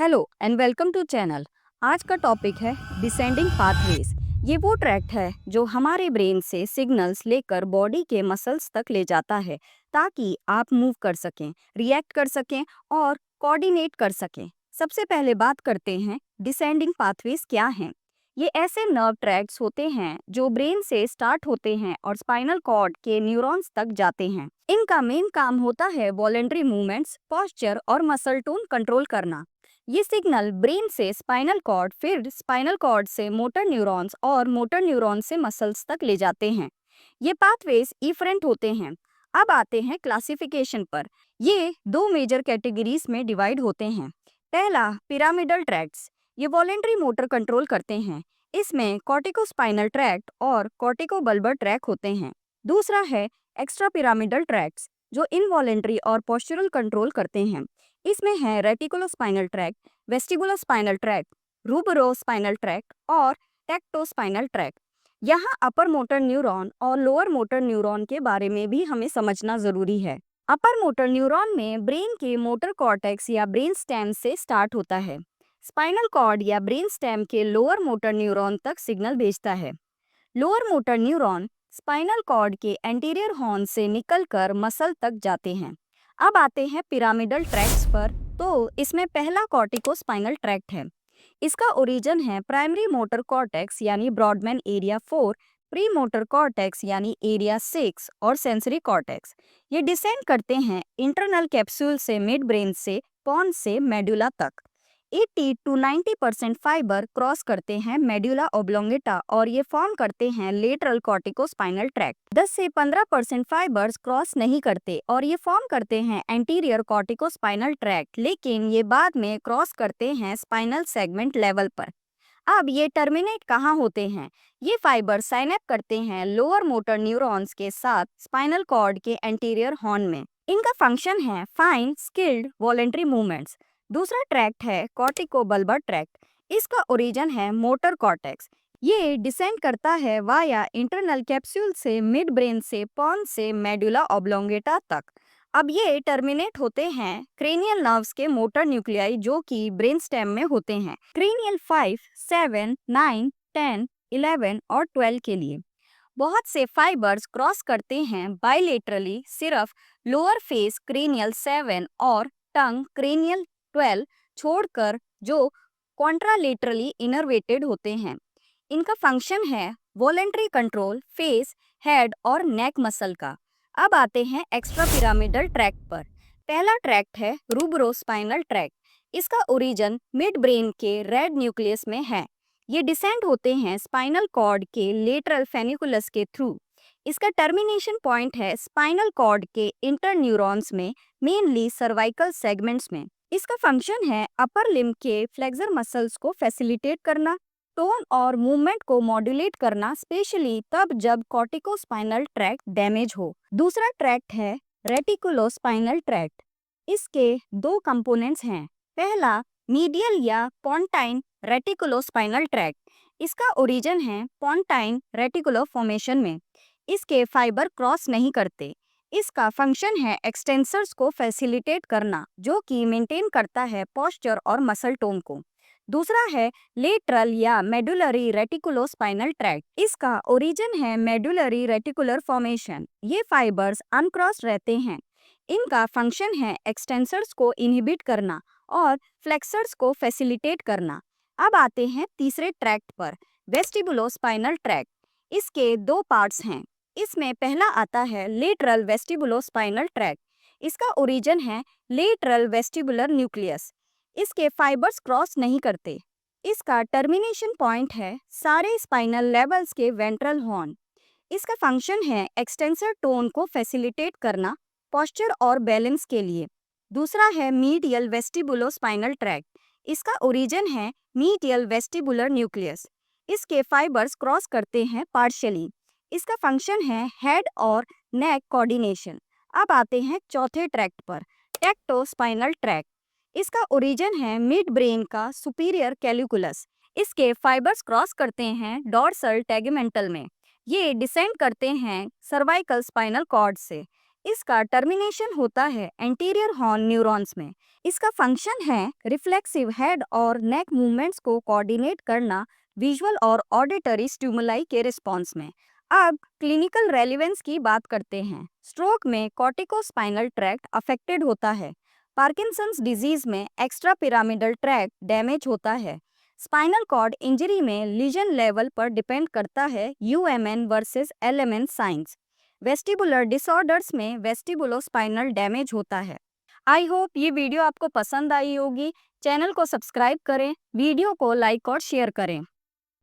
Hello and welcome to channel. आज का topic है डिसेंडिंग पाथवेज। ये वो ट्रैक्ट है जो हमारे ब्रेन से सिग्नल्स लेकर बॉडी के मसल्स तक ले जाता है ताकि आप मूव कर सकें, रिएक्ट कर सकें और कोऑर्डिनेट कर सकें। सबसे पहले बात करते हैं डिसेंडिंग पाथवेज क्या हैं। ये ऐसे नर्व ट्रैक्ट्स होते हैं जो ब्रेन से स्टार्ट होते हैं और स्पाइनल कॉर्ड के न्यूरॉन्स तक जाते हैं। इनका मेन काम होता है वॉलेंट्री मूवमेंट्स, पोस्चर और मसल टोन कंट्रोल करना। ये सिग्नल ब्रेन से स्पाइनल कॉर्ड, फिर स्पाइनल कॉर्ड से मोटर न्यूरॉन्स और मोटर न्यूरॉन्स से मसल्स तक ले जाते हैं। ये पाथवेज इफरेंट होते हैं। अब आते हैं क्लासिफिकेशन पर। ये दो मेजर कैटेगरीज में डिवाइड होते हैं। पहला, पिरामिडल ट्रैक्ट्स। ये वॉलेंट्री मोटर कंट्रोल करते हैं। इसमें कॉर्टिकोस्पाइनल ट्रैक्ट और कॉर्टिकोबल्बर ट्रैक होते हैं। दूसरा है एक्स्ट्रा पिरामिडल ट्रैक्ट्स, जो इनवॉलेंट्री और पोस्चरल कंट्रोल करते हैं। इसमें है रेटिकुलोस्पाइनल ट्रैक्ट, वेस्टिबुलोस्पाइनल ट्रैक्ट, रूबरोस्पाइनल ट्रैक्ट और टेक्टोस्पाइनल ट्रैक्ट। यहाँ अपर मोटर न्यूरॉन और लोअर मोटर न्यूरॉन के बारे में भी हमें समझना जरूरी है। अपर मोटर न्यूरॉन में ब्रेन के मोटर कॉर्टेक्स या ब्रेन स्टेम से स्टार्ट होता है। स्पाइनल कॉर्ड या ब्रेन स्टेम के लोअर मोटर न्यूरॉन तक सिग्नल भेजता है। Lower motor neuron spinal cord के एंटीरियर हॉर्न से निकलकर मसल तक जाते हैं। अब आते हैं पिरामिडल ट्रैक्ट्स पर। तो इसमें पहला कॉर्टिकोस्पाइनल ट्रैक्ट है। इसका ओरिजिन है प्राइमरी मोटर कॉर्टेक्स यानी Brodmann area 4, pre motor cortex यानी एरिया 6 और सेंसरी कॉर्टेक्स। ये डिसेंड करते हैं इंटरनल कैप्सूल से मिड ब्रेन से पॉन्स से मेडुला तक। 80 to 90% फाइबर क्रॉस करते हैं मेडुला ऑब्लोंगेटा और ये फॉर्म करते हैं लेटरल कॉर्टिकोस्पाइनल ट्रैक्ट। 10 से 15% फाइबर्स क्रॉस नहीं करते और ये फॉर्म करते हैं एंटीरियर कॉर्टिकोस्पाइनल ट्रैक्ट, लेकिन ये बाद में क्रॉस करते हैं स्पाइनल सेगमेंट लेवल पर। अब ये टर्मिनेट कहाँ होते हैं? ये फाइबर साइनअप करते हैं लोअर मोटर न्यूरॉन्स के साथ स्पाइनल कॉर्ड के एंटीरियर हॉर्न में। इनका फंक्शन है फाइन स्किल्ड वॉलेंट्री मूवमेंट्स। दूसरा ट्रैक्ट है कॉर्टिकोबल्बर ट्रैक्ट। इसका ओरिजिन है मोटर कॉर्टेक्स। ये डिसेंड करता है वाया इंटरनल कैप्सूल से मिड ब्रेन से पॉन्स से मेडुला ऑब्लोंगेटा तक। अब ये टर्मिनेट होते हैं क्रेनियल नर्व्स के मोटर न्यूक्लियाई जो कि ब्रेन स्टेम में होते हैं, क्रेनियल 5, 7, 9, 10, 11 और 12 के लिए। बहुत से फाइबर्स क्रॉस करते हैं बाइलेटरली सिर्फ लोअर फेस क्रेनियल 7 और टंग क्रेनियल 12 छोड़कर, जो कॉन्ट्रालेटरली इनर्वेटेड होते हैं। इनका फंक्शन है वॉलेंट्री कंट्रोल फेस, हेड और नेक मसल का। अब आते हैं एक्स्ट्रा पिरामिडल ट्रैक्ट पर। पहला ट्रैक्ट है रूबरोस्पाइनल ट्रैक्ट। इसका ओरिजिन मिड ब्रेन के रेड न्यूक्लियस में है। ये डिसेंड होते हैं स्पाइनल कॉर्ड के लेटरल फेनिकुलस के थ्रू। इसका टर्मिनेशन पॉइंट है स्पाइनल कॉर्ड के इंटर न्यूरॉन्स में, मेनली सर्वाइकल सेगमेंट्स में। इसका फंक्शन है अपर लिम्ब के फ्लेक्सर मसल्स को फैसिलिटेट करना, टोन और मूवमेंट को मॉड्यूलेट करना, स्पेशली तब जब कॉर्टिकोस्पाइनल ट्रैक्ट डैमेज हो। दूसरा ट्रैक्ट है रेटिकुलोस्पाइनल ट्रैक्ट। इसके दो कंपोनेंट्स हैं। पहला मीडियल या पोंटाइन रेटिकुलोस्पाइनल ट्रैक्ट। इसका ओरिजिन है पोंटाइन रेटिकुलो फॉर्मेशन में। इसके फाइबर क्रॉस नहीं करते। इसका फंक्शन है एक्सटेंसर्स को फैसिलिटेट करना, जो कि मेंटेन करता है पोस्चर और मसल टोन को। दूसरा है लेटरल या मेडुलरी रेटिकुलोस्पाइनल ट्रैक्ट। इसका ओरिजिन है मेडुलरी रेटिकुलर फॉर्मेशन। ये फाइबर्स अनक्रॉस्ड रहते हैं। इनका फंक्शन है एक्सटेंसर्स को इनहिबिट करना और फ्लेक्सर्स को फैसिलिटेट करना। अब आते हैं तीसरे ट्रैक्ट पर, वेस्टिबुलोस्पाइनल ट्रैक्ट। इसके दो पार्ट्स हैं। इसमें पहला आता है लेटरल वेस्टिबुलोस्पाइनल ट्रैक्ट। इसका ओरिजिन है लेटरल वेस्टिबुलर न्यूक्लियस। इसके फाइबर्स क्रॉस नहीं करते। इसका टर्मिनेशन पॉइंट है सारे स्पाइनल लेवल्स के वेंट्रल हॉर्न। इसका फंक्शन है एक्सटेंसर टोन को फैसिलिटेट करना, पोस्चर और बैलेंस के लिए। दूसरा है मीडियल वेस्टिबुलोस्पाइनल ट्रैक्ट। इसका ओरिजिन है मीडियल वेस्टिबुलर न्यूक्लियस। इसके फाइबर्स क्रॉस करते हैं पार्शियली। इसका फंक्शन है हेड और नेक कोऑर्डिनेशन। अब आते हैं चौथे ट्रैक्ट पर, टेक्टोस्पाइनल ट्रैक्ट। इसका ओरिजिन है मिड ब्रेन का सुपीरियर कैलिकुलस। इसके फाइबर्स क्रॉस करते हैं डॉर्सल टेगमेंटल में। ये डिसेंड करते हैं सर्वाइकल स्पाइनल कॉर्ड से। इसका टर्मिनेशन होता है एंटीरियर हॉर्न न्यूरॉन्स में। इसका फंक्शन है रिफ्लेक्सिव हेड और नेक मूवमेंट्स को कोऑर्डिनेट करना विजुअल और ऑडिटरी स्टिमुलाई के रिस्पॉन्स में। अब क्लिनिकल रेलिवेंस की बात करते हैं। स्ट्रोक में कॉर्टिकोस्पाइनल ट्रैक्ट अफेक्टेड होता है। पार्किंसंस डिजीज में एक्स्ट्रा पिरामिडल ट्रैक्ट डैमेज होता है। स्पाइनल कॉर्ड इंजरी में लीजन लेवल पर डिपेंड करता है UMN versus LMN signs. Vestibular disorders में वेस्टिबुलोस्पाइनल डैमेज होता है। आई होप ये वीडियो आपको पसंद आई होगी। चैनल को सब्सक्राइब करें, वीडियो को लाइक और शेयर करें।